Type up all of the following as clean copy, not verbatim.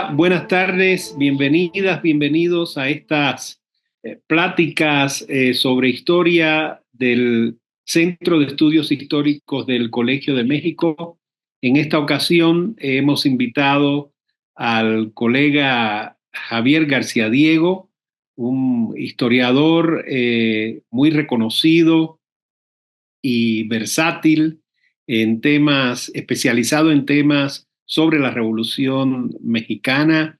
Hola, buenas tardes, bienvenidas, bienvenidos a estas pláticas sobre historia del Centro de Estudios Históricos del Colegio de México. En esta ocasión hemos invitado al colega Javier García Diego, un historiador muy reconocido y versátil en temas, especializado en temas sobre la Revolución Mexicana,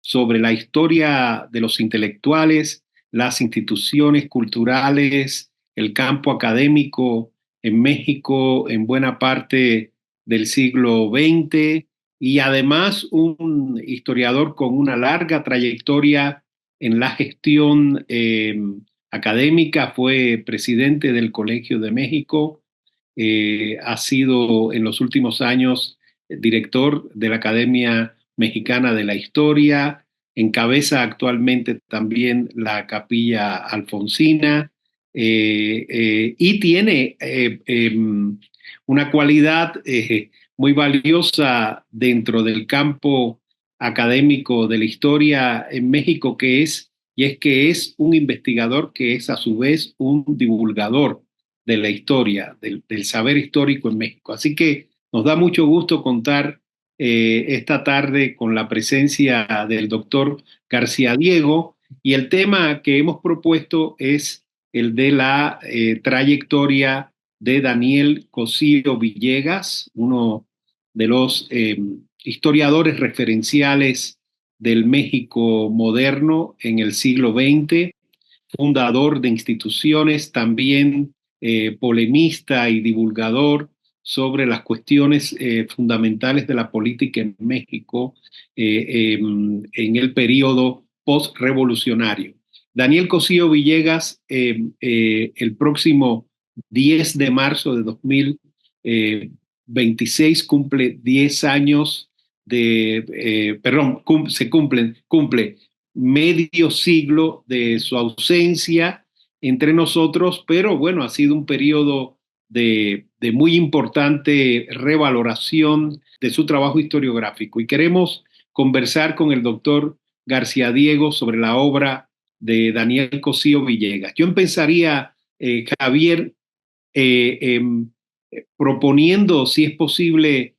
sobre la historia de los intelectuales, las instituciones culturales, el campo académico en México en buena parte del siglo XX y además un historiador con una larga trayectoria en la gestión académica, fue presidente del Colegio de México, ha sido en los últimos años director de la Academia Mexicana de la Historia, encabeza actualmente también la Capilla Alfonsina y tiene una cualidad muy valiosa dentro del campo académico de la historia en México y es que es un investigador que es a su vez un divulgador de la historia, del saber histórico en México. Así que nos da mucho gusto contar esta tarde con la presencia del doctor García Diego, y el tema que hemos propuesto es el de la trayectoria de Daniel Cosío Villegas, uno de los historiadores referenciales del México moderno en el siglo XX, fundador de instituciones, también polemista y divulgador sobre las cuestiones fundamentales de la política en México en el periodo postrevolucionario. Daniel Cosío Villegas, el próximo 10 de marzo de 2026 cumple 10 años perdón, cumple medio siglo de su ausencia entre nosotros, pero bueno, ha sido un periodo de muy importante revaloración de su trabajo historiográfico, y queremos conversar con el doctor García Diego sobre la obra de Daniel Cosío Villegas. Yo empezaría, Javier, eh, proponiendo, si es posible,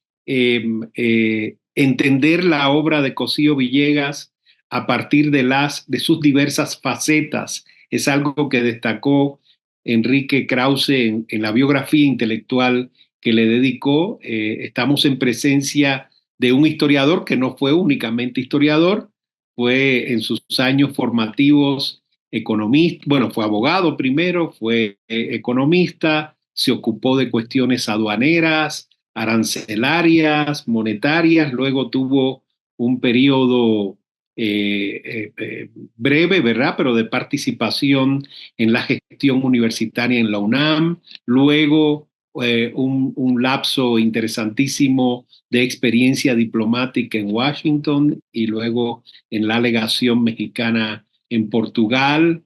entender la obra de Cosío Villegas a partir de sus diversas facetas. Es algo que destacó Enrique Krause en la biografía intelectual que le dedicó. Estamos en presencia de un historiador que no fue únicamente historiador, fue en sus años formativos economista, bueno, fue abogado primero, fue economista, se ocupó de cuestiones aduaneras, arancelarias, monetarias, luego tuvo un periodo breve, ¿verdad? Pero de participación en la gestión universitaria en la UNAM, luego un lapso interesantísimo de experiencia diplomática en Washington y luego en la legación mexicana en Portugal.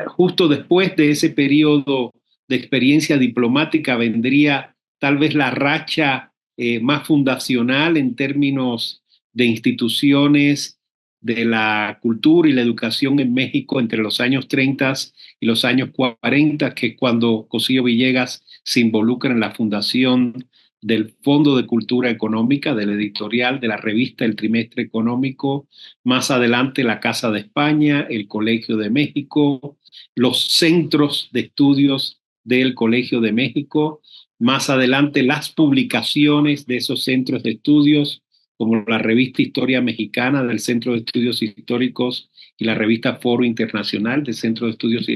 Justo después de ese periodo de experiencia diplomática vendría tal vez la racha más fundacional en términos de instituciones de la cultura y la educación en México entre los años 30 y los años 40, que es cuando Cosío Villegas se involucra en la fundación del Fondo de Cultura Económica, del editorial de la revista El Trimestre Económico, más adelante la Casa de España, el Colegio de México, los centros de estudios del Colegio de México, más adelante las publicaciones de esos centros de estudios, como la revista Historia Mexicana del Centro de Estudios Históricos y la revista Foro Internacional del Centro de Estudios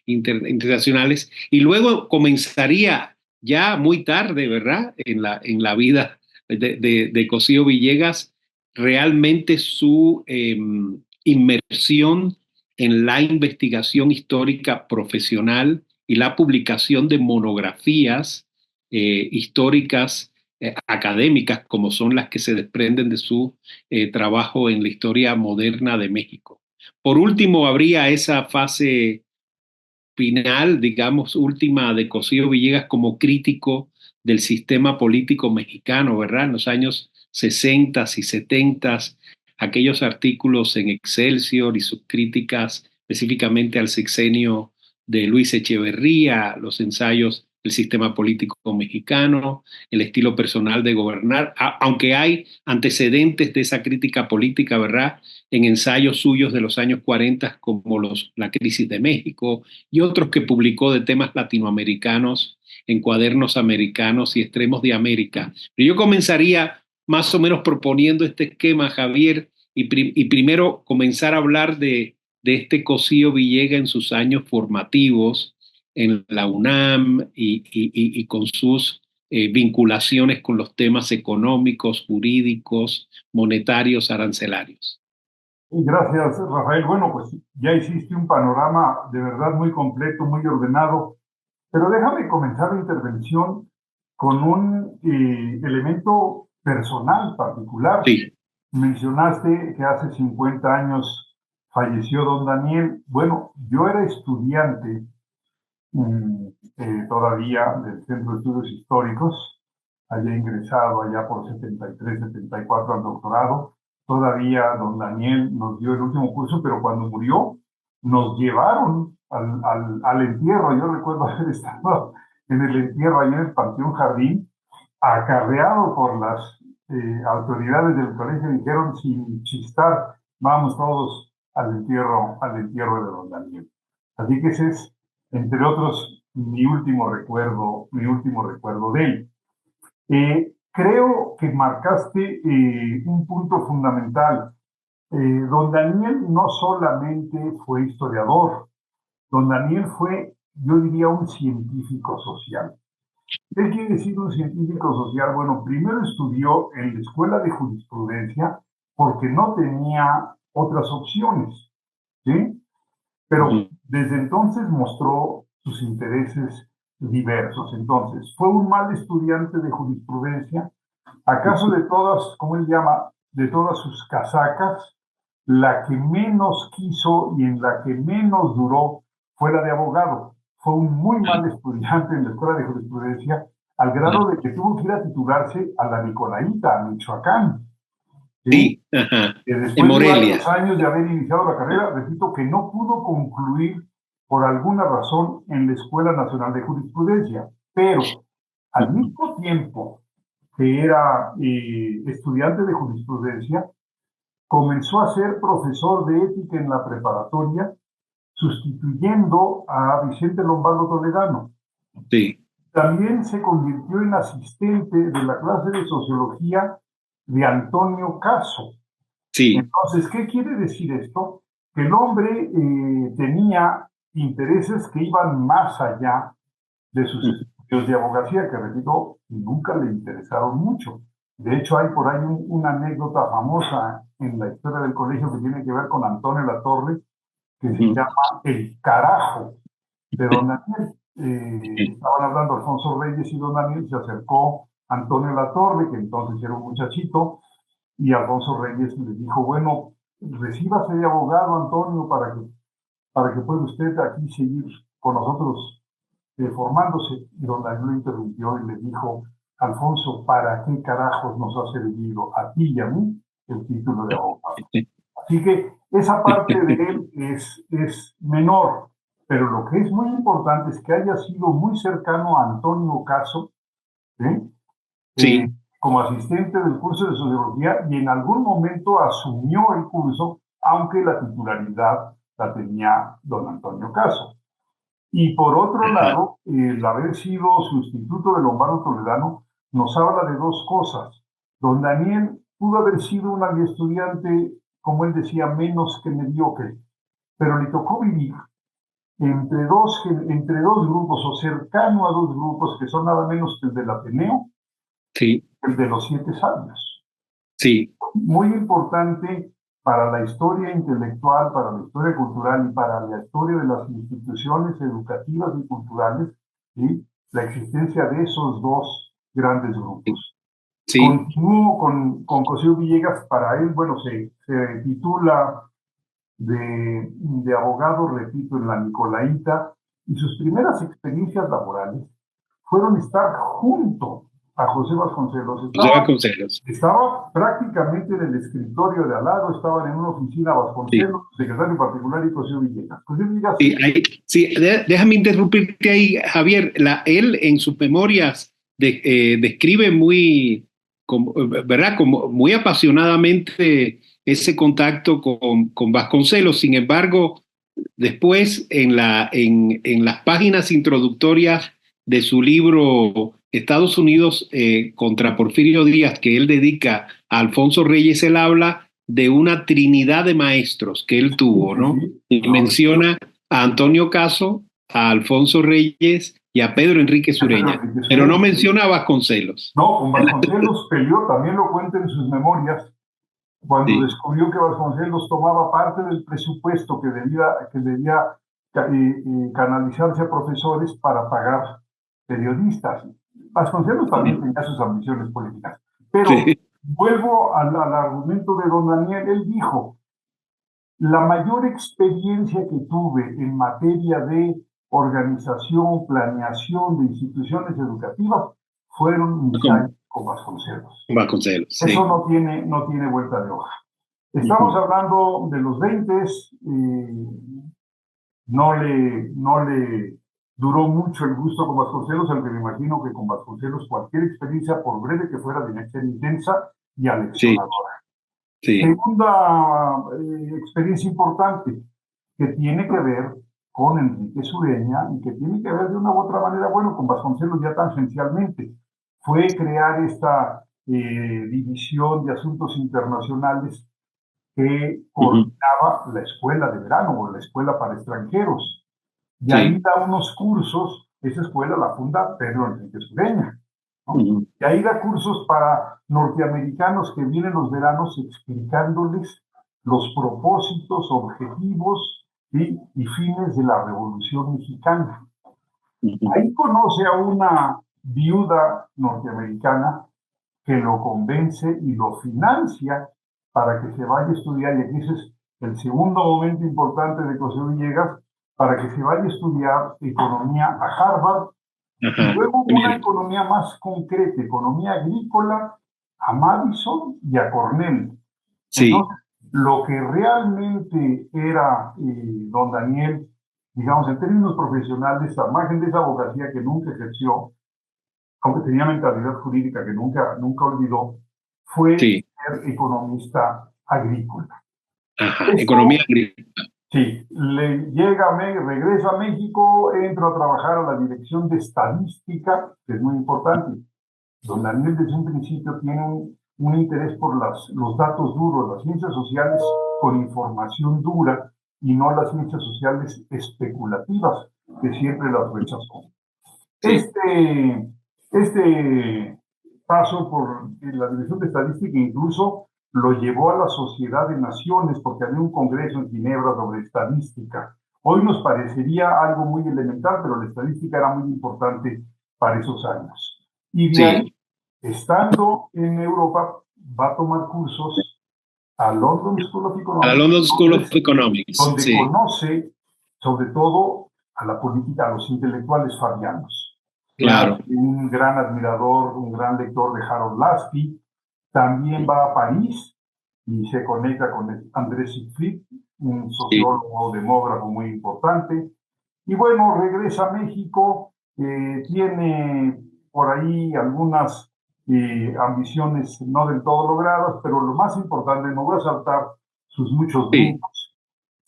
Internacionales, y luego comenzaría ya muy tarde, ¿verdad? En la vida de Cosío Villegas, realmente su inmersión en la investigación histórica profesional y la publicación de monografías históricas académicas, como son las que se desprenden de su trabajo en la historia moderna de México. Por último, habría esa fase final, digamos, última de Cosío Villegas como crítico del sistema político mexicano, ¿verdad? En los años 60 y 70, aquellos artículos en Excelsior y sus críticas específicamente al sexenio de Luis Echeverría, los ensayos del sistema político mexicano, el estilo personal de gobernar, aunque hay antecedentes de esa crítica política, ¿verdad? En ensayos suyos de los años 40, como La crisis de México, y otros que publicó de temas latinoamericanos en Cuadernos Americanos y Extremos de América. Pero yo comenzaría más o menos proponiendo este esquema, Javier, y primero comenzar a hablar de este Cosío Villega en sus años formativos en la UNAM y con sus vinculaciones con los temas económicos, jurídicos, monetarios, arancelarios. Gracias, Rafael. Bueno, pues ya hiciste un panorama de verdad muy completo, muy ordenado, pero déjame comenzar la intervención con un elemento personal particular. Sí. Mencionaste que hace 50 años falleció don Daniel. Bueno, yo era estudiante todavía del Centro de Estudios Históricos, había ingresado allá por 73, 74 al doctorado. Todavía don Daniel nos dio el último curso, pero cuando murió nos llevaron al entierro. Yo recuerdo haber estado en el entierro allá en el Panteón Jardín, acarreado por las autoridades del colegio. Dijeron sin chistar, vamos todos al entierro de don Daniel. Así que ese es, entre otros, mi último recuerdo de él. Creo que marcaste un punto fundamental. Don Daniel no solamente fue historiador, don Daniel fue, yo diría, un científico social. ¿Qué quiere decir un científico social? Bueno, primero estudió en la Escuela de Jurisprudencia porque no tenía otras opciones, ¿sí? Pero desde entonces mostró sus intereses diversos. Entonces, fue un mal estudiante de jurisprudencia. ¿Acaso de todas, como él llama, de todas sus casacas, la que menos quiso y en la que menos duró fue la de abogado? Fue un muy mal estudiante en la escuela de jurisprudencia, al grado de que tuvo que ir a titularse a la Nicolaita, a Michoacán, ¿sí? Sí, ajá. Que En después de varios Morelia. años de haber iniciado la carrera, repito que no pudo concluir por alguna razón en la Escuela Nacional de Jurisprudencia, pero al mismo tiempo que era estudiante de jurisprudencia, comenzó a ser profesor de ética en la preparatoria, sustituyendo a Vicente Lombardo Toledano. Sí, También se convirtió en asistente de la clase de sociología de Antonio Caso. sí. Entonces, ¿qué quiere decir esto? Que el hombre tenía intereses que iban más allá de sus estudios de abogacía, que repito, nunca le interesaron mucho. De hecho, hay por ahí una anécdota famosa en la historia del colegio que tiene que ver con Antonio Latorre, que se llama El Carajo de don Daniel. Estaban hablando Alfonso Reyes y don Daniel, se acercó Antonio Latorre, que entonces era un muchachito, y Alfonso Reyes le dijo, bueno, recíbase de abogado, Antonio, para que pueda usted aquí seguir con nosotros formándose. Y don Daniel lo interrumpió y le dijo, Alfonso, ¿para qué carajos nos ha servido a ti y a mí el título de abogado? Así que esa parte de él es menor, pero lo que es muy importante es que haya sido muy cercano a Antonio Caso, ¿sí? eh, Sí, como asistente del curso de sociología y en algún momento asumió el curso, aunque la titularidad la tenía don Antonio Caso. Y por otro ajá. lado, el haber sido sustituto de Lombardo Toledano nos habla de dos cosas. Don Daniel pudo haber sido un estudiante, como él decía, menos que mediocre, pero le tocó vivir entre dos grupos o cercano a dos grupos que son nada menos que el del Ateneo, Sí, el de los 7 sabios. sí. Muy importante para la historia intelectual, para la historia cultural y para la historia de las instituciones educativas y culturales, ¿sí? La existencia de esos dos grandes grupos. Sí, Continúo con Cosío Villegas. Para él, bueno, se titula de abogado, repito, en la Nicolaita, y sus primeras experiencias laborales fueron estar junto a José Vasconcelos. José Vasconcelos. Estaba prácticamente en el escritorio de al lado, estaban en una oficina Vasconcelos, Sí. secretario particular, y José Villegas. José Villegas. Sí, déjame interrumpirte ahí, Javier. Él en sus memorias describe ¿verdad? Como muy apasionadamente ese contacto con Vasconcelos. Sin embargo, después en las páginas introductorias de su libro Estados Unidos contra Porfirio Díaz, que él dedica a Alfonso Reyes, él habla de una trinidad de maestros que él tuvo, ¿no? Y menciona a Antonio Caso, a Alfonso Reyes y a Pedro Enrique Sureña, pero no menciona a Vasconcelos. No, con Vasconcelos peleó, también lo cuenta en sus memorias, cuando descubrió que Vasconcelos tomaba parte del presupuesto que debía canalizarse a profesores para pagar periodistas. Vasconcelos también tenía sus ambiciones políticas. Pero vuelvo al argumento de don Daniel. Él dijo: la mayor experiencia que tuve en materia de organización, planeación de instituciones educativas fueron mis años con Vasconcelos. Eso no tiene vuelta de hoja. Estamos hablando de los 20, no le duró mucho el gusto con Vasconcelos, aunque me imagino que con Vasconcelos cualquier experiencia, por breve que fuera, tenía que ser intensa y aleccionadora. Segunda experiencia importante, que tiene que ver con Enrique Sureña y que tiene que ver de una u otra manera, bueno, con Vasconcelos ya tangencialmente, fue crear esta división de asuntos internacionales que coordinaba la escuela de verano o la escuela para extranjeros. Y ahí da unos cursos, esa escuela la funda Pedro Enrique Sureña, ¿no? Y ahí da cursos para norteamericanos que vienen los veranos explicándoles los propósitos, objetivos y fines de la Revolución Mexicana. Ahí conoce a una viuda norteamericana que lo convence y lo financia para que se vaya a estudiar, y aquí es el segundo momento importante de José Villegas, para que se vaya a estudiar economía a Harvard, y luego una economía más concreta, economía agrícola, a Madison y a Cornell. Entonces, lo que realmente era don Daniel, digamos, en términos profesionales, al margen de esa abogacía que nunca ejerció, aunque tenía mentalidad jurídica que nunca olvidó, fue ser economista agrícola. Economía agrícola. Sí, regresa a México, entra a trabajar a la Dirección de Estadística, que es muy importante. Don Daniel desde un principio tiene un interés por los datos duros, las ciencias sociales con información dura y no las ciencias sociales especulativas, que siempre las rechazó. Este paso por la Dirección de Estadística incluso lo llevó a la Sociedad de Naciones, porque había un congreso en Ginebra sobre estadística. Hoy nos parecería algo muy elemental, pero la estadística era muy importante para esos años. Y de ahí, estando en Europa, va a tomar cursos a London School of Economics. A la London School of Economics. Donde conoce, sobre todo, a la política, a los intelectuales fabianos. Claro. Un gran admirador, un gran lector de Harold Laski. También va a París y se conecta con Andrés Siegfried, un sociólogo, demógrafo muy importante. Y bueno, regresa a México, tiene por ahí algunas ambiciones no del todo logradas, pero lo más importante, no voy a saltar sus muchos brincos.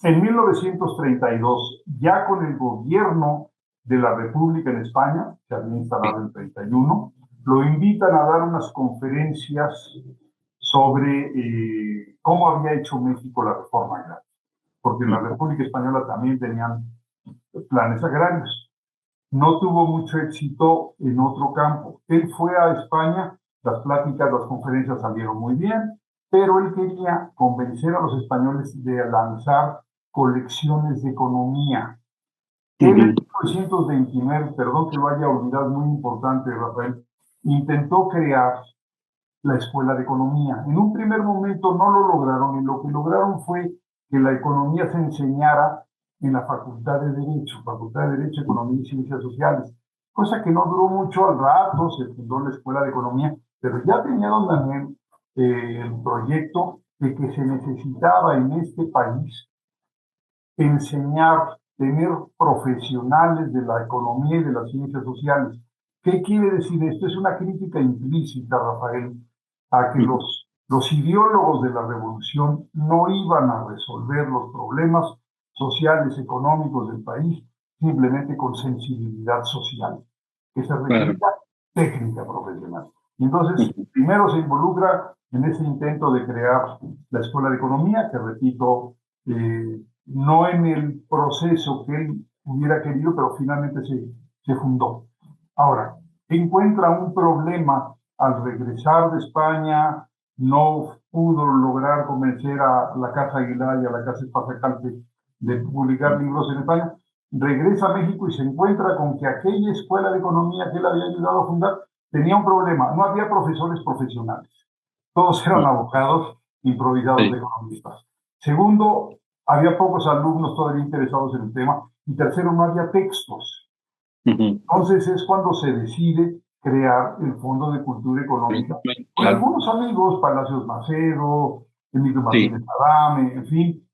En 1932, ya con el gobierno de la República en España, se había instalado en 31, lo invitan a dar unas conferencias sobre cómo había hecho México la reforma agraria, porque en la República Española también tenían planes agrarios. No tuvo mucho éxito en otro campo. Él fue a España, las pláticas, las conferencias salieron muy bien, pero él quería convencer a los españoles de lanzar colecciones de economía. En 1929, perdón que lo haya olvidado, muy importante, Rafael, intentó crear la Escuela de Economía. En un primer momento no lo lograron, y lo que lograron fue que la economía se enseñara en la Facultad de Derecho, Economía y Ciencias Sociales. cosa que no duró mucho. Al rato se fundó la Escuela de Economía, pero ya tenía don Daniel el proyecto de que se necesitaba en este país enseñar, tener profesionales de la economía y de las ciencias sociales. ¿Qué quiere decir esto? Es una crítica implícita, Rafael, a que los ideólogos de la revolución no iban a resolver los problemas sociales, económicos del país simplemente con sensibilidad social, que se requería técnica profesional. Y entonces, primero se involucra en ese intento de crear la Escuela de Economía, que repito, no en el proceso que él hubiera querido, pero finalmente se fundó. Ahora, encuentra un problema al regresar de España, no pudo lograr convencer a la Casa Aguilar y a la Casa Espasacalpe de publicar libros en España, regresa a México y se encuentra con que aquella escuela de economía que él había ayudado a fundar tenía un problema, no había profesores profesionales, todos eran abogados improvisados de economistas. Segundo, había pocos alumnos todavía interesados en el tema. Y tercero, no había textos. Entonces es cuando se decide crear el Fondo de Cultura Económica con algunos amigos, Palacios Macedo, Emilio Martínez Adame, en fin.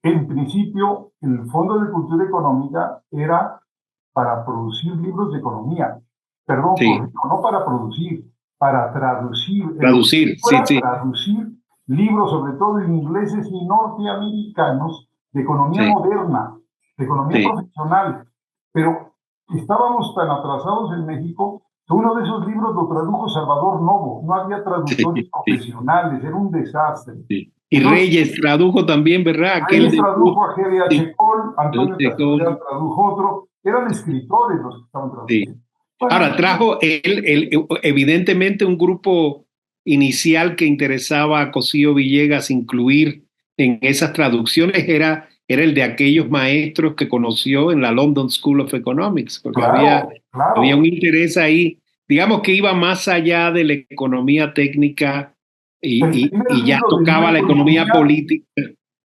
En principio, el Fondo de Cultura Económica era para producir libros de economía. Perdón, no para producir, para traducir. Traducir, traducir libros, sobre todo ingleses y norteamericanos, de economía moderna, de economía profesional. Pero estábamos tan atrasados en México que uno de esos libros lo tradujo Salvador Novo. No había traductores profesionales, era un desastre. Y entonces, Reyes tradujo también, ¿verdad? Reyes tradujo a G.D.H. Cole, Antonio Castellar tradujo otro. Eran escritores los que estaban traduciendo. Bueno, ahora, trajo evidentemente un grupo inicial que interesaba a Cosío Villegas incluir en esas traducciones era el de aquellos maestros que conoció en la London School of Economics, porque había un interés ahí, digamos que iba más allá de la economía técnica y ya tocaba la economía política.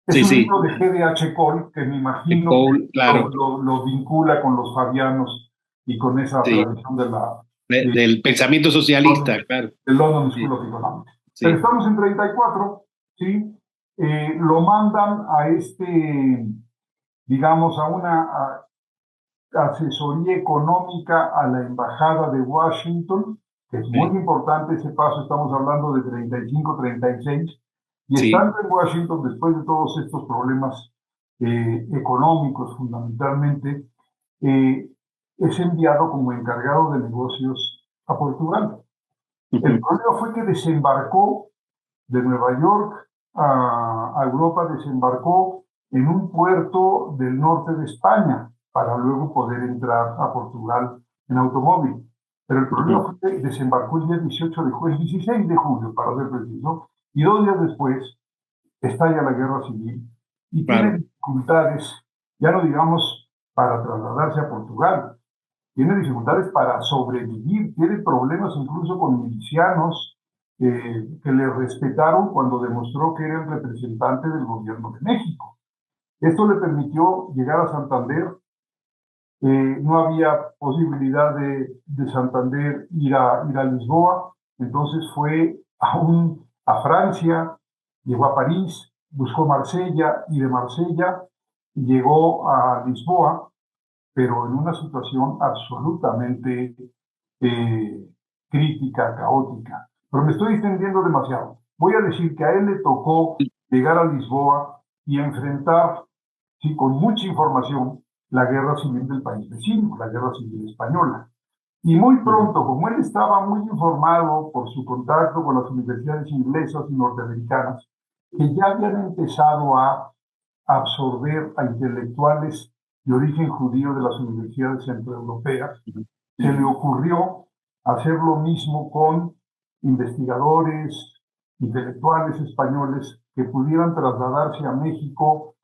Es un libro de G.D.H. Cole, que me imagino Cole, lo vincula con los fabianos y con esa tradición del pensamiento socialista, del London School of Economics. Pero estamos en 34, ¿sí? Lo mandan a digamos, a una asesoría económica a la Embajada de Washington, que es muy importante ese paso, estamos hablando de 35, 36, y estando en Washington, después de todos estos problemas económicos fundamentalmente, es enviado como encargado de negocios a Portugal. El problema fue que desembarcó de Nueva York a Europa, desembarcó en un puerto del norte de España para luego poder entrar a Portugal en automóvil. Pero el problema fue que desembarcó el día 18 de julio, 16 de julio, para ser preciso, y 2 días después estalla la guerra civil y tiene dificultades, ya no digamos para trasladarse a Portugal, tiene dificultades para sobrevivir, tiene problemas incluso con milicianos que le respetaron cuando demostró que era el representante del gobierno de México. Esto le permitió llegar a Santander. No había posibilidad de Santander ir a Lisboa, entonces fue a Francia, llegó a París, buscó Marsella y de Marsella llegó a Lisboa, pero en una situación absolutamente crítica, caótica. Pero me estoy extendiendo demasiado. Voy a decir que a él le tocó llegar a Lisboa y enfrentar, sí, con mucha información, la guerra civil del país vecino, la guerra civil española. Y muy pronto, como él estaba muy informado por su contacto con las universidades inglesas y norteamericanas, que ya habían empezado a absorber a intelectuales de origen judío de las universidades centroeuropeas, se le ocurrió hacer lo mismo con investigadores, intelectuales españoles que pudieran trasladarse a México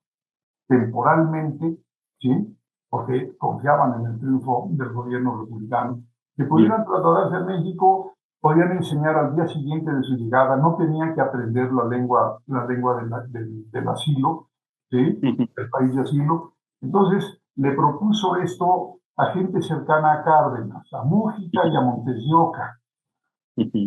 temporalmente, ¿sí? Porque confiaban en el triunfo del gobierno republicano, que pudieran trasladarse a México, podían enseñar al día siguiente de su llegada, no tenían que aprender la lengua del asilo, ¿sí? El país de asilo. Entonces le propuso esto a gente cercana a Cárdenas, a Mújica y a Montes de Oca.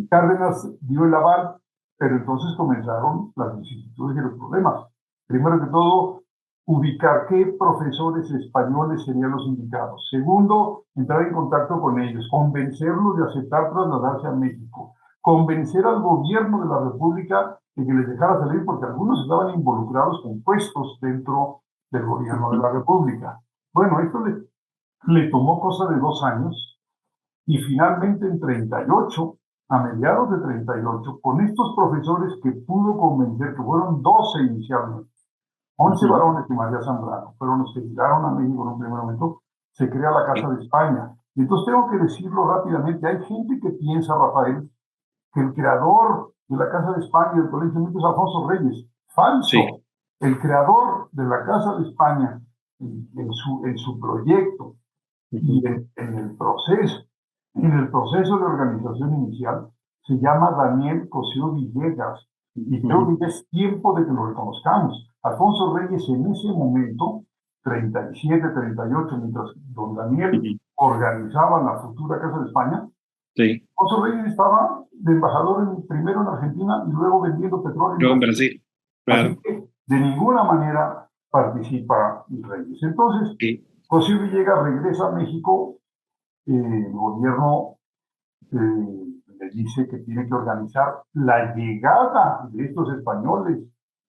Cárdenas dio el aval, pero entonces comenzaron las vicisitudes y los problemas. Primero que todo, ubicar qué profesores españoles serían los indicados. Segundo, entrar en contacto con ellos, convencerlos de aceptar trasladarse a México, convencer al gobierno de la República de que les dejara salir, porque algunos estaban involucrados con puestos dentro del gobierno de la República. Bueno, esto le tomó cosa de 2 años y finalmente en 38, a mediados de 38, con estos profesores que pudo convencer, que fueron 12 inicialmente, 11 varones y María Zambrano, fueron los que llegaron a México en un primer momento, se crea la Casa de España. Y entonces tengo que decirlo rápidamente, hay gente que piensa, Rafael, que el creador de la Casa de España y del Colegio de México es Alfonso Reyes. Falso. Sí. El creador de la Casa de España, en su proyecto y en el proceso de organización inicial, se llama Daniel Cosío Villegas. Y creo que ya es tiempo de que lo reconozcamos. Alfonso Reyes en ese momento, 37, 38, mientras don Daniel organizaba la futura Casa de España, sí. Alfonso Reyes estaba de embajador primero en Argentina y luego vendiendo petróleo en Brasil. Claro. Así que de ninguna manera participa Reyes. Entonces, sí. José Villegas regresa a México, el gobierno le dice que tiene que organizar la llegada de estos españoles,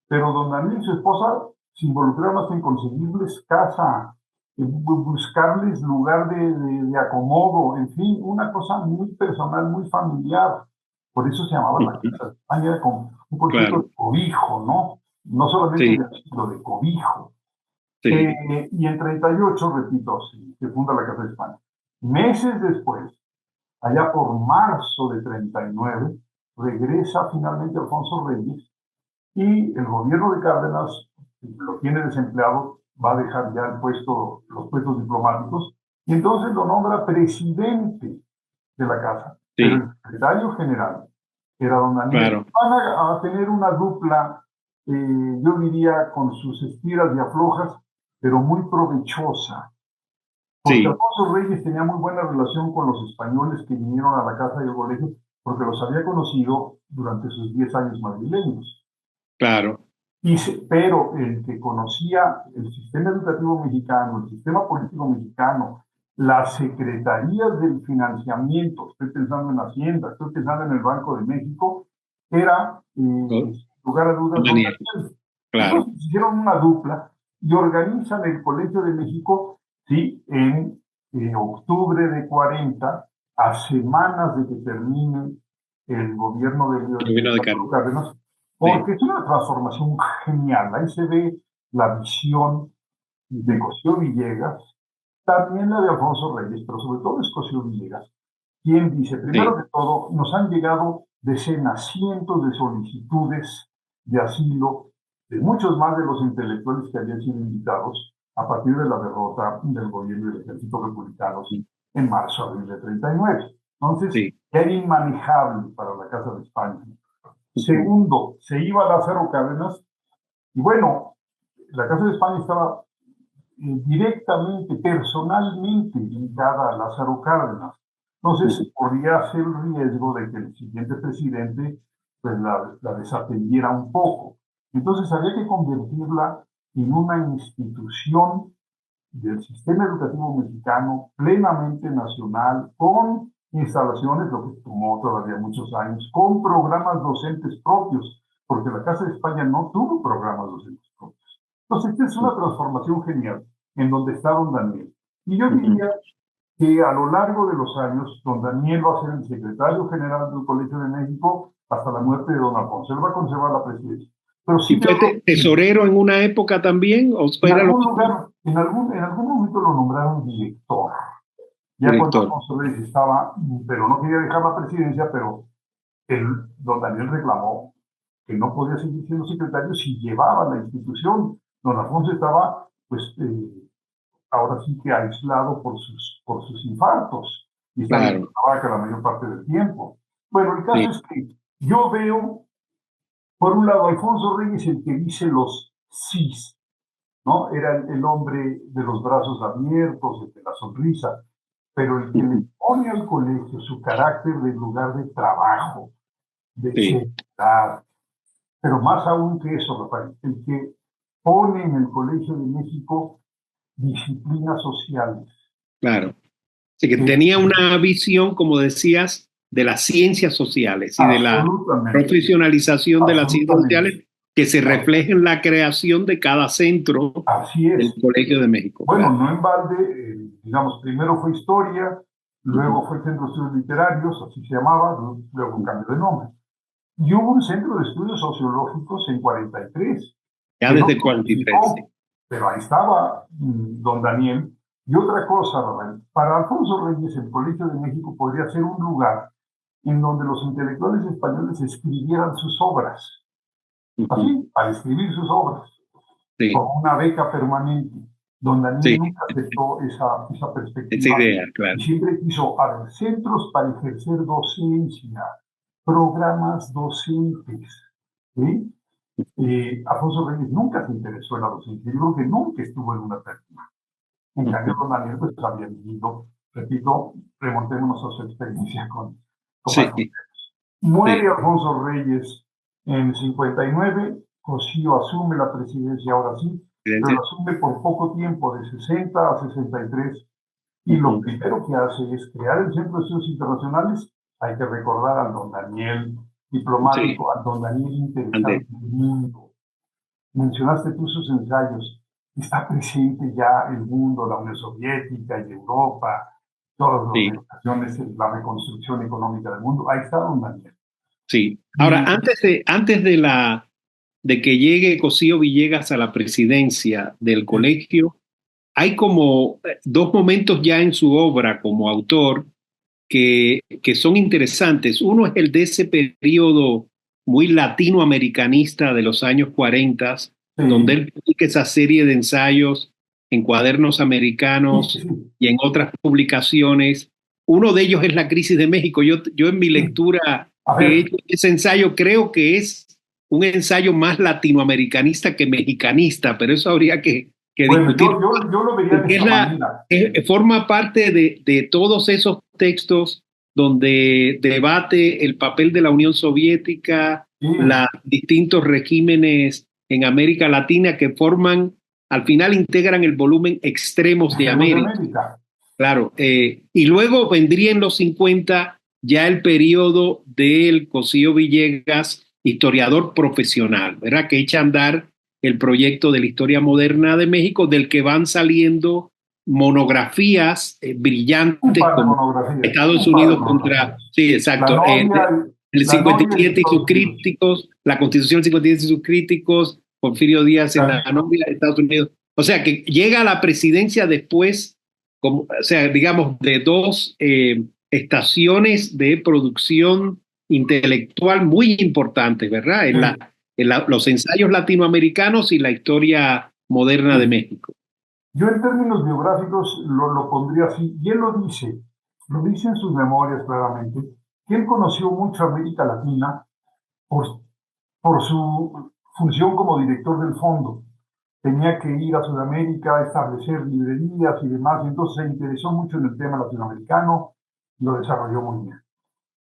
pero don Daniel y su esposa se involucraron hasta en conseguirles casa, buscarles lugar de acomodo, en fin, una cosa muy personal, muy familiar. Por eso se llamaba la Casa de España, con un concepto de cobijo, ¿no? No solamente de asilo, de cobijo. Sí. Y en 38, repito, se funda la Casa de España. Meses después, allá por marzo de 39, regresa finalmente Alfonso Reyes y el gobierno de Cárdenas lo tiene desempleado, va a dejar ya los puestos diplomáticos, y entonces lo nombra presidente de la casa. Sí. Pero el secretario general era don Daniel. Claro. Van a tener una dupla, yo diría, con sus estiras y aflojas, pero muy provechosa. Porque sí. Alfonso Reyes tenía muy buena relación con los españoles que vinieron a la casa del colegio, porque los había conocido durante sus 10 años madrileños. Claro. Pero el que conocía el sistema educativo mexicano, el sistema político mexicano, las secretarías del financiamiento, estoy pensando en Hacienda, estoy pensando en el Banco de México, era, sin lugar a dudas, Daniel. Claro. Entonces hicieron una dupla y organizan el Colegio de México, sí, en octubre de 40, a semanas de que termine el gobierno de Cárdenas, porque es una transformación genial. Ahí se ve la visión de Cosío Villegas, también la de Alfonso Reyes, pero sobre todo es Cosío Villegas, quien dice, primero que todo, nos han llegado decenas, cientos de solicitudes de asilo de muchos más de los intelectuales que habían sido invitados a partir de la derrota del gobierno del ejército republicano en marzo, abril de 39. Entonces, era inmanejable para la Casa de España. Segundo, se iba a Lázaro Cárdenas, y bueno, la Casa de España estaba directamente, personalmente ligada a Lázaro Cárdenas. Entonces, podría ser el riesgo de que el siguiente presidente pues, la desatendiera un poco. Entonces, había que convertirla en una institución del sistema educativo mexicano plenamente nacional, con instalaciones, lo que tomó todavía muchos años, con programas docentes propios, porque la Casa de España no tuvo programas docentes propios. Entonces, esta es una transformación genial en donde está don Daniel. Y yo diría que a lo largo de los años, don Daniel va a ser el secretario general del Colegio de México hasta la muerte de don Alfonso. Él va a conservar la presidencia. Pero sí, ¿y fue tesorero en una época también? ¿O en algún momento lo nombraron director. Ya cuando Alfonso Reyes estaba, pero no quería dejar la presidencia, pero don Daniel reclamó que no podía seguir siendo secretario si llevaba la institución. Don Alfonso estaba, pues, ahora sí que aislado por sus infartos, y estaba en Cuernavaca la mayor parte del tiempo. Bueno, el caso es que yo veo, por un lado, Alfonso Reyes el que dice los sís, ¿no? Era el hombre de los brazos abiertos, el de la sonrisa, pero el que le pone al colegio su carácter de lugar de trabajo, de Sí, seriedad, pero más aún que eso, Rafael, el que pone en el Colegio de México disciplinas sociales. claro. Así que Que tenía una visión, como decías, de las ciencias sociales y de la absolutamente, profesionalización de las ciencias absolutamente. sociales que se refleja en la creación de cada centro Así del es. Colegio de México, Bueno, claro. no en balde, digamos, primero fue historia, Ujú. luego fue Centro de Estudios Literarios, así se llamaba, luego cambió de nombre. Y hubo un centro de estudios sociológicos en 43, Ya que no desde 43, sí. fructificó, pero ahí estaba don Daniel. Y otra cosa, Rafael, para Alfonso Reyes, el Colegio de México podría ser un lugar en donde los intelectuales españoles escribieran sus obras, Ujú. así, al escribir sus obras, Sí, con una beca permanente. Don Daniel sí, nunca aceptó esa esa perspectiva idea, y claro. siempre quiso haber centros para ejercer docencia, programas docentes. ¿Sí? Alfonso Reyes nunca se interesó en la docencia, yo creo que nunca estuvo en una práctica. En cambio, Ujú. don Daniel pues había vivido, repito, remontémonos a su experiencia con Sí, Vasconcelos. Muere sí. Alfonso Reyes en 59, Cosío asume la presidencia ahora sí, pero Presidencia. lo asume por poco tiempo, de 60 a 63, y lo Ujú. primero que hace es crear el Centro de Estudios Internacionales. Hay que recordar al don Daniel Sí, diplomático, al don Daniel interesado Andrés. en el mundo. Mencionaste tú sus ensayos. Está presente ya el mundo, la Unión Soviética y Europa, todas las Sí, organizaciones, la reconstrucción económica del mundo. Ahí está don Daniel. sí. Ahora, Y antes de que llegue Cosío Villegas a la presidencia del colegio, hay como dos momentos ya en su obra como autor que son interesantes. Uno es el de ese periodo muy latinoamericanista de los años 40, donde sí, él publica esa serie de ensayos en cuadernos sí, americanos sí, y en otras publicaciones. Uno de ellos es La crisis de México. Yo en mi sí. lectura A que he ver, hecho ese ensayo creo que es un ensayo más latinoamericanista que mexicanista, pero eso habría que bueno, discutir yo lo vería de porque esta manera. forma parte de todos esos textos donde debate el papel de la Unión Soviética, Sí, los distintos regímenes en América Latina que forman, al final integran el volumen Extremos de extremos de América. América. Claro, y luego vendría en los 50 ya el periodo del Cosío Villegas, historiador profesional, ¿verdad? Que echa a andar el proyecto de la historia moderna de México, del que van saliendo monografías Un brillantes par de como monografías, Estados un par de Unidos contra, monografías. sí, La exacto, novia, el la novia de 57 y sus Estados Unidos. críticos, la Constitución del 57 y sus críticos, Porfirio Díaz en la Camilo. novia de Estados Unidos. O sea, que llega a la presidencia después como, o sea, digamos, de dos estaciones de producción intelectual muy importantes, ¿verdad? Sí, Los ensayos latinoamericanos y la historia moderna de sí. México. Yo en términos biográficos lo pondría así, y él lo dice en sus memorias claramente, que él conoció mucho América Latina por, por su función como director del fondo. Tenía que ir a Sudamérica, establecer librerías y demás, y entonces se interesó mucho en el tema latinoamericano y lo desarrolló muy bien.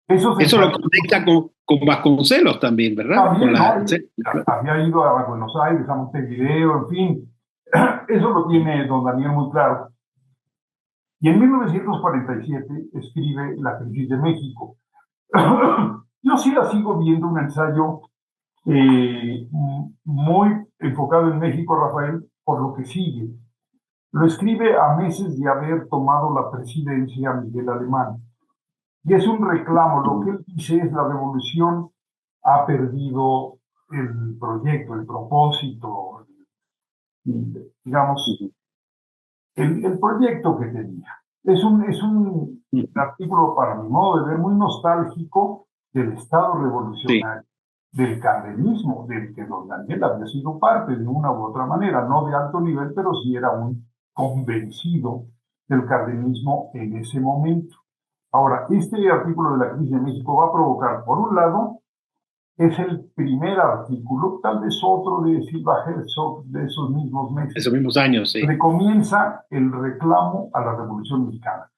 Esos Eso lo ensayos conecta con Vasconcelos también, ¿verdad? Con también, la, ¿no? sí, claro. Había ido a Buenos Aires a Montevideo, en fin, eso lo tiene don Daniel muy claro. Y en 1947 escribe La crisis de México. Yo sí la sigo viendo un ensayo muy enfocado en México, Rafael, por lo que sigue. Lo escribe a meses de haber tomado la presidencia Miguel Alemán. Y es un reclamo. Lo que él dice es la revolución ha perdido el proyecto, el propósito, digamos, el proyecto que tenía. Es un artículo, para mi modo de ver, muy nostálgico del Estado Sí, revolucionario, del cardenismo, del que don Daniel había sido parte de una u otra manera, no de alto nivel, pero sí era un convencido del cardenismo en ese momento. Ahora, este artículo de la crisis de México va a provocar, por un lado, es el primer artículo, tal vez otro de Silva Herzog de esos mismos meses, Esos mismos años, sí. donde comienza el reclamo a la Revolución Mexicana.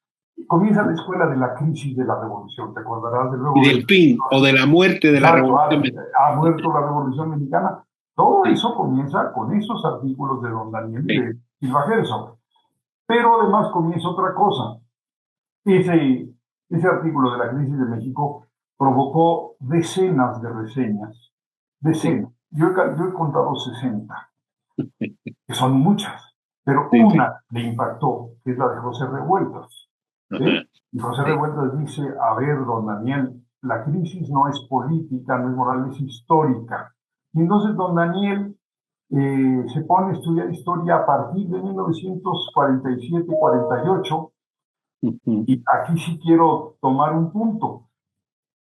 Comienza la escuela de la crisis de la revolución, te acordarás de Y luego del fin o de la muerte de la exacto, Revolución ha muerto la Revolución Mexicana. Todo Mexicana. eso comienza con esos artículos de don Daniel y Sí, de Silva Herzog. Pero además comienza otra cosa. Ese artículo de la crisis de México provocó decenas de reseñas, sí, decenas. Yo he contado 60, que son muchas, pero sí, sí. una le impactó, que es la de José Revueltas. ¿Sí? Ajá, Y José sí, Revueltas dice, a ver, don Daniel, la crisis no es política, no es moral, es histórica. Y entonces don Daniel se pone a estudiar historia a partir de 1947-48, ujú, y aquí sí quiero tomar un punto.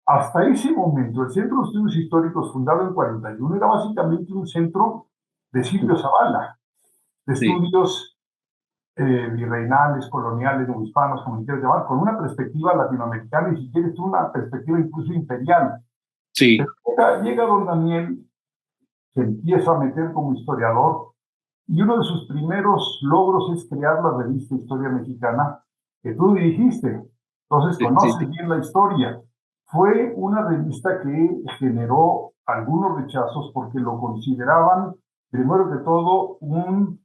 Hasta ese momento, el Centro de Estudios Históricos, fundado en 41, era básicamente un centro de Silvio Zavala, de sí, estudios virreinales, coloniales, hispanos, comunitarios, demás, con una perspectiva latinoamericana y, si quieres, una perspectiva incluso imperial. Pero sí, llega don Daniel, se empieza a meter como historiador, y uno de sus primeros logros es crear la revista Historia Mexicana, que tú dirigiste. Entonces, sí, sí, conoces sí, bien la historia. Fue una revista que generó algunos rechazos porque lo consideraban, primero que todo, un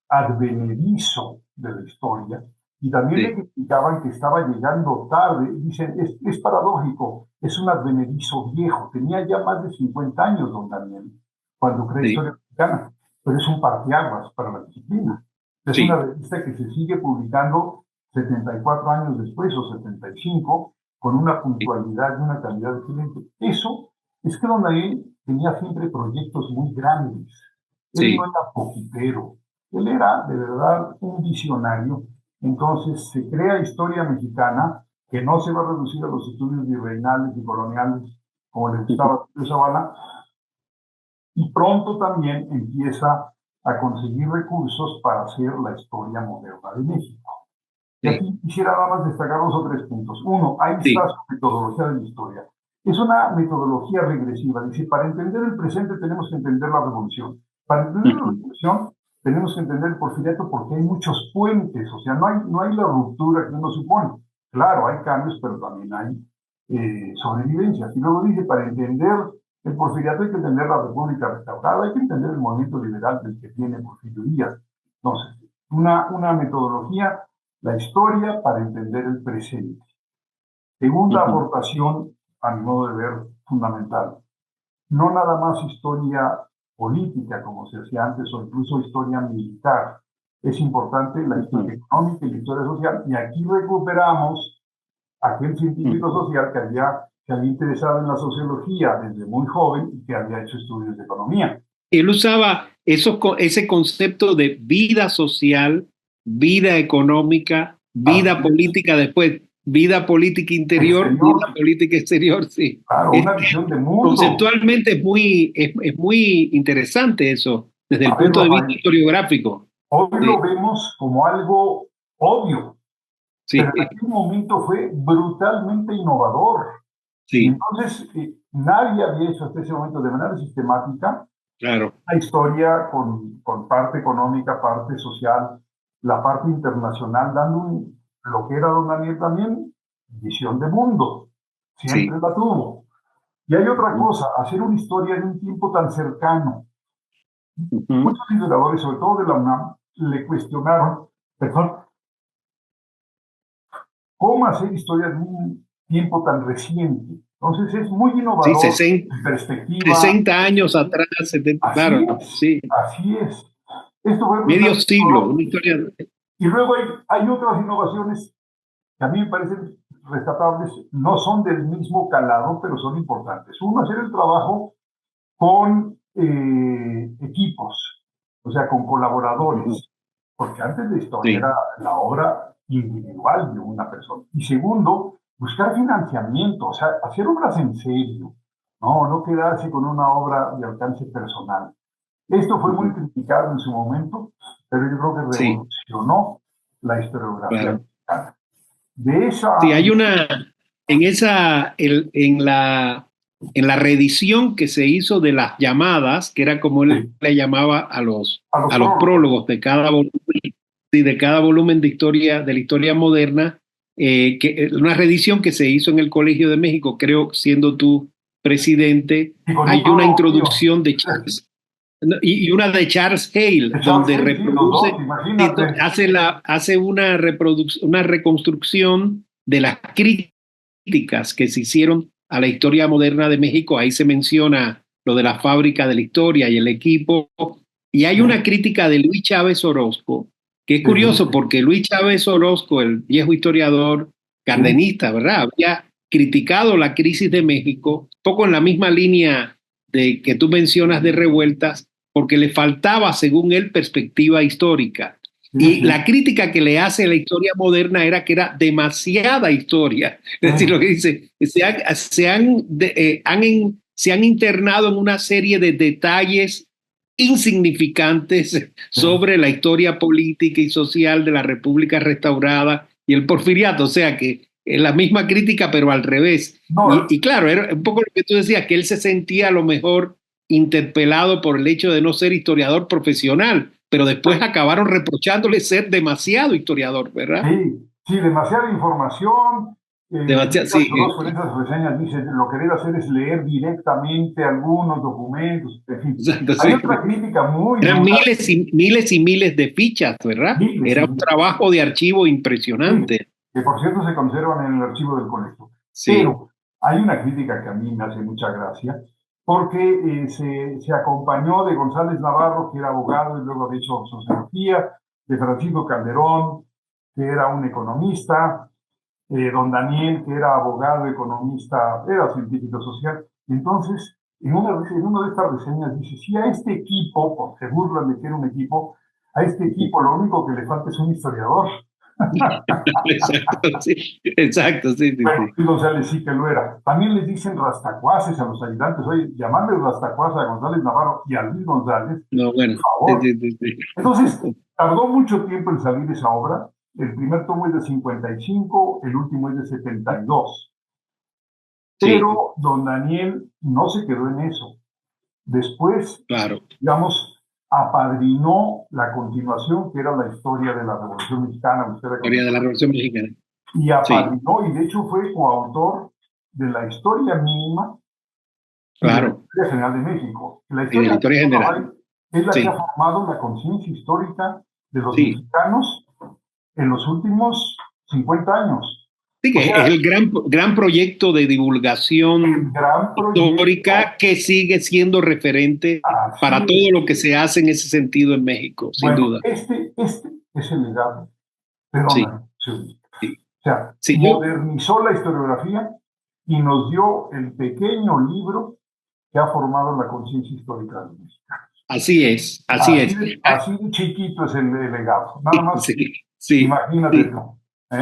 advenedizo de la historia, y también le sí, criticaban que estaba llegando tarde. Dicen, es paradójico, es un advenedizo viejo, tenía ya más de 50 años don Daniel cuando crea sí, Historia Mexicana, pero es un parteaguas para la disciplina. Es una sí, revista que se sigue publicando 74 años después o 75, con una sí, puntualidad y una calidad excelente. Eso es que don Daniel tenía siempre proyectos muy grandes. Él no sí, era poquitero, él era de verdad un visionario. Entonces se crea Historia Mexicana, que no se va a reducir a los estudios virreinales y coloniales, como le ujú, gustaba a Zavala, y pronto también empieza a conseguir recursos para hacer la historia moderna de México. Y sí, aquí quisiera nada más destacar 2 o 3 puntos. Uno, ahí está sí, su metodología de la historia. Es una metodología regresiva. Dice, para entender el presente tenemos que entender la revolución. Para entender la ujú, revolución tenemos que entender el porfiriato, porque hay muchos puentes, o sea, no hay la ruptura que uno supone. Claro, hay cambios, pero también hay sobrevivencias. Y luego dice, para entender el porfiriato hay que entender la república restaurada, hay que entender el movimiento liberal del que tiene Porfirio Díaz. Entonces, una metodología, la historia para entender el presente. Segunda ujú, aportación, a mi modo de ver, fundamental. No nada más historia política, como se hacía antes, o incluso historia militar. Es importante la ujú, historia económica y la historia social. Y aquí recuperamos aquel científico ujú. social que había interesado en la sociología desde muy joven y que había hecho estudios de economía. Él usaba ese concepto de vida social, vida económica, vida Así es. política después, vida política interior, vida Exterior, política exterior, sí. claro, una Este, visión de mundo. conceptualmente es muy interesante eso, desde A el ver, punto de vista Rafael, historiográfico. hoy lo Sí, vemos como algo obvio, pero sí, en aquel momento fue brutalmente innovador. Y sí, entonces nadie había hecho hasta ese momento de manera sistemática claro. la historia con parte económica, parte social, la parte internacional, dando lo que era don Daniel también, visión de mundo. Sí. Siempre la tuvo. Y hay otra Ujú, cosa, hacer una historia en un tiempo tan cercano. ujú, Muchos historiadores, sobre todo de la UNAM, le cuestionaron, perdón, cómo hacer historia en un tiempo tan reciente. Entonces es muy sí, innovador en perspectiva. 60 años atrás, 70, Así claro, es, sí. así es. Esto fue Medio brutalmente siglo, innovador. una historia. Y luego hay otras innovaciones que a mí me parecen rescatables, no son del mismo calado, pero son importantes. Uno, hacer el trabajo con equipos, o sea, con Ujú, colaboradores, porque antes la historia sí, era la obra individual de una persona. Y segundo, buscar financiamiento, o sea, hacer obras en serio, no quedarse con una obra de alcance personal. Esto fue muy ujú, criticado en su momento, pero yo creo que sí, revolucionó la historiografía claro. mexicana. De Sí, esa, hay una, en esa, en la en la reedición que se hizo de las llamadas, que era como él le llamaba a los prólogos de cada volumen, de cada volumen de la historia moderna, una reedición que se hizo en el Colegio de México, creo, siendo tú presidente, hay una introducción de Charles y una de Charles Hale, donde reproduce, hace una reconstrucción de las críticas que se hicieron a la historia moderna de México. Ahí se menciona lo de la fábrica de la historia y el equipo, y hay una crítica de Luis Chávez Orozco, que es curioso porque Luis Chávez Orozco, el viejo historiador cardenista, ¿verdad? Había criticado la crisis de México, poco en la misma línea de que tú mencionas de revueltas, porque le faltaba, según él, perspectiva histórica. Y la crítica que le hace a la historia moderna era que era demasiada historia. Es decir, lo que dice, se han internado en una serie de detalles insignificantes sobre la historia política y social de la República restaurada y el porfiriato. O sea que es la misma crítica, pero al revés. Y claro, era un poco lo que tú decías, que él se sentía a lo mejor interpelado por el hecho de no ser historiador profesional, pero después acabaron reprochándole ser demasiado historiador, ¿verdad? Sí, demasiada información. Sí. Con esas reseñas dicen, lo que debe hacer es leer directamente algunos documentos. En fin. Exacto, hay otra crítica muy... Eran miles y miles de fichas, ¿verdad? Era un trabajo de archivo impresionante. Sí, que por cierto se conservan en el archivo del colegio. Sí. Pero hay una crítica que a mí me hace mucha gracia, porque se acompañó de González Navarro, que era abogado y luego había hecho sociología, de Francisco Calderón, que era un economista, don Daniel, que era abogado, economista, era científico social. Entonces, en una de estas reseñas dice, si a este equipo, porque se burlan de que era un equipo, a este equipo lo único que le falta es un historiador. Exacto, sí. Bueno, González sí que lo era. También les dicen rastacuaces a los ayudantes. Oye, llamarle rastacuaces a González Navarro y a Luis González, no, bueno, por favor. Entonces, tardó mucho tiempo en salir esa obra. El primer tomo es de 55, el último es de 72. Pero don Daniel no se quedó en eso. Después, digamos, apadrinó la continuación, que era la historia de la Revolución Mexicana. La historia de la Revolución Mexicana. Y apadrinó, y de hecho fue coautor de la historia mínima y de la historia general de México. La historia general es la que ha formado la conciencia histórica de los mexicanos en los últimos 50 años. Sí, que es el gran proyecto de divulgación histórica que sigue siendo referente para todo lo que se hace en ese sentido en México, sin duda. Este es el legado. Perdóname. O sea, modernizó la historiografía y nos dio el pequeño libro que ha formado la conciencia histórica de México. Así es. Así de chiquito es el legado. Nada más, imagínate.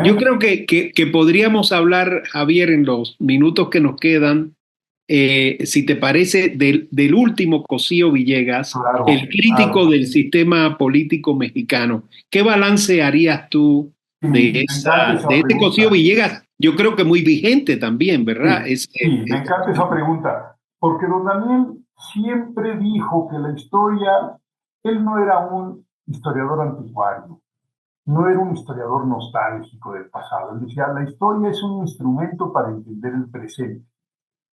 Yo creo que podríamos hablar, Javier, en los minutos que nos quedan, si te parece, del último Cosío Villegas, el crítico del sistema político mexicano. ¿Qué balance harías tú de este Cosío Villegas? Yo creo que muy vigente también, ¿verdad? Sí, me encanta esa pregunta, porque don Daniel siempre dijo que la historia, él no era un historiador anticuario, no era un historiador nostálgico del pasado. Él decía, la historia es un instrumento para entender el presente.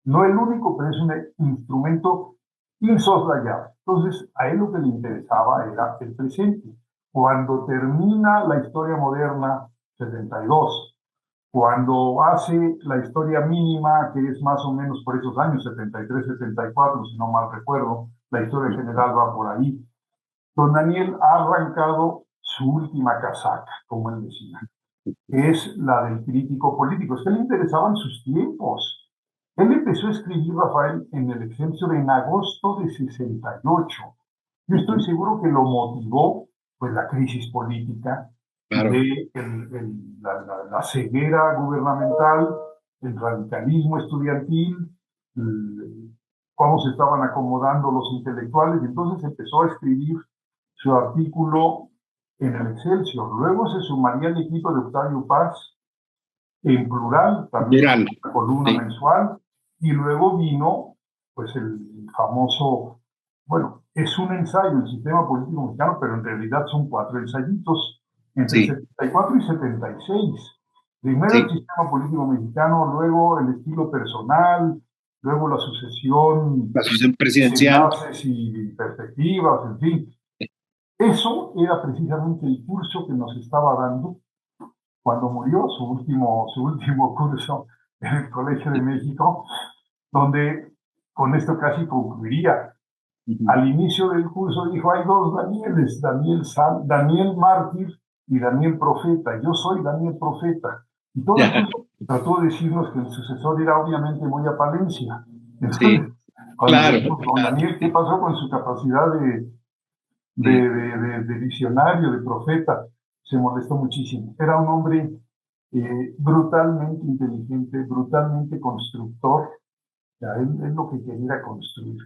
No el único, pero es un instrumento insoslayable. Entonces, a él lo que le interesaba era el presente. Cuando termina la historia moderna, 72, cuando hace la historia mínima, que es más o menos por esos años, 73, 74, si no mal recuerdo, la historia general va por ahí, don Daniel ha arrancado su última casaca, como él decía, que es la del crítico político. Es que le interesaban sus tiempos. Él empezó a escribir, Rafael, en el Excelsior en agosto de 68. Yo estoy seguro que lo motivó pues la crisis política, de la ceguera gubernamental, el radicalismo estudiantil, cómo se estaban acomodando los intelectuales. Entonces empezó a escribir su artículo en el Excelsior. Luego se sumaría al equipo de Octavio Paz, en plural, también, columna mensual. Y luego vino, pues, el famoso, bueno, es un ensayo, el sistema político mexicano, pero en realidad son 4 ensayitos, entre Sí, 74 y 76. Primero el sí, sistema político mexicano, luego el estilo personal, luego la sucesión, la asociación presidencial. desenlaces y perspectivas, en fin. Eso era precisamente el curso que nos estaba dando cuando murió su último curso en el Colegio de México, donde con esto casi concluiría. Ujú. Al inicio del curso dijo, hay 2 Danieles, Daniel mártir y Daniel profeta. Yo soy Daniel profeta. Y todo el Ya, curso trató de decirnos que el sucesor era obviamente Moya Palencia. sí, Entonces, cuando le claro, dijimos con claro, Daniel, ¿qué sí, pasó con su capacidad sí, de visionario, de profeta? Se molestó muchísimo. Era un hombre brutalmente inteligente, brutalmente constructor. Sea, él lo que quería era construir.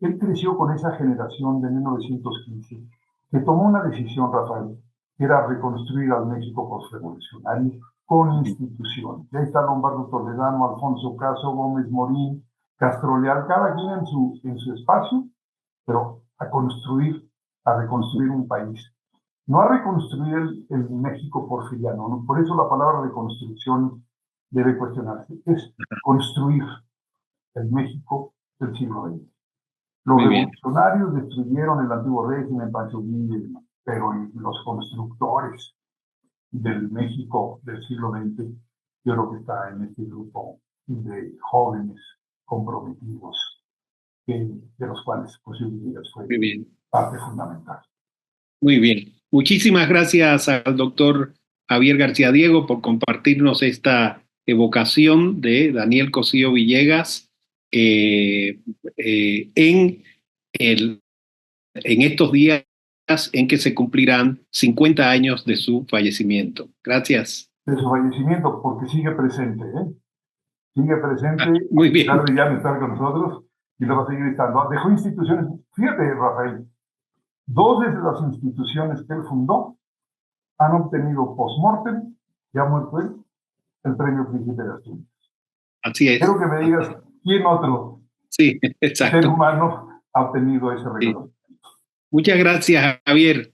Él creció con esa generación de 1915 que tomó una decisión, Rafael, que era reconstruir al México postrevolucionario con ujú, instituciones. Ya está Lombardo Toledano, Alfonso Caso, Gómez Morín, Castro Leal, cada quien en su espacio, pero a ujú. reconstruir un país. No a reconstruir el México porfiriano, ¿no? Por eso la palabra reconstrucción debe cuestionarse. Es construir el México del siglo XX. Los Muy bien, revolucionarios destruyeron el antiguo régimen, Pancho Villa, pero los constructores del México del siglo XX, yo creo que está en este grupo de jóvenes comprometidos, de los cuales Porfirio fue muy bien, parte fundamental. muy bien. Muchísimas gracias al doctor Javier García Diego por compartirnos esta evocación de Daniel Cosío Villegas eh, en en estos días en que se cumplirán 50 años de su fallecimiento. Gracias. De su fallecimiento, porque sigue presente, ¿eh? Sigue presente, a Muy bien. pesar de ya no estar con nosotros, y lo va a seguir estando. Dejó instituciones, fíjate, Rafael, 2 de las instituciones que él fundó han obtenido post-mortem, ya muerto él, el premio Príncipe de Asturias. Así es. Quiero que me digas quién otro Sí, ser exacto. humano ha obtenido ese Sí. reconocimiento. Muchas gracias, Javier.